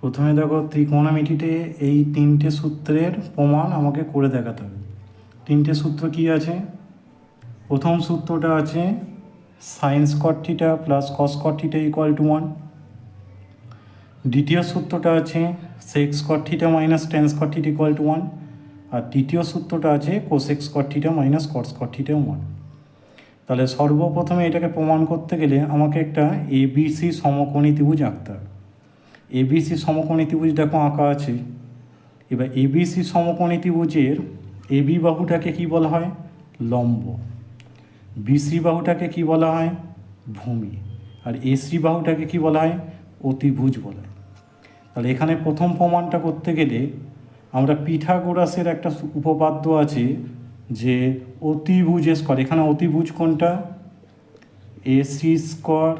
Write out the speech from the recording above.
প্রথমে দেখো ত্রিকোণমিতিতে এই তিনটে সূত্রের প্রমাণ আমাকে করে দেখাতে হবে। তিনটে সূত্র কি আছে? প্রথম সূত্রটা আছে sine square theta plus cos square theta equal to 1। দ্বিতীয় সূত্রটা আছে sec square theta minus tan square theta equal to 1। আর তৃতীয় সূত্রটা আছে cosec square theta minus cot square theta 1। তাহলে সর্বপ্রথমে এটাকে প্রমাণ করতে গেলে আমাকে একটা এবিসি সমকোণী ত্রিভুজ আঁকতে হবে। এবিসি সমকোণী ত্রিভুজ দেখো আঁকা আছে। এবার এবিসি সমকোণী ত্রিভুজের এবি বাহুটাকে কি বলা হয়? লম্ব। বিসি বাহুটাকে কি বলা হয়? ভূমি। আর এসি বাহুটাকে কি বলা হয়? অতিভুজ বলা হয়। তাহলে এখানে প্রথম প্রমাণটা করতে গেলে আমরা পিথাগোরাসের একটা উপপাদ্য আছে যে অতিভুজ স্কয়ার, এখানে অতিভুজ কোনটা? AC square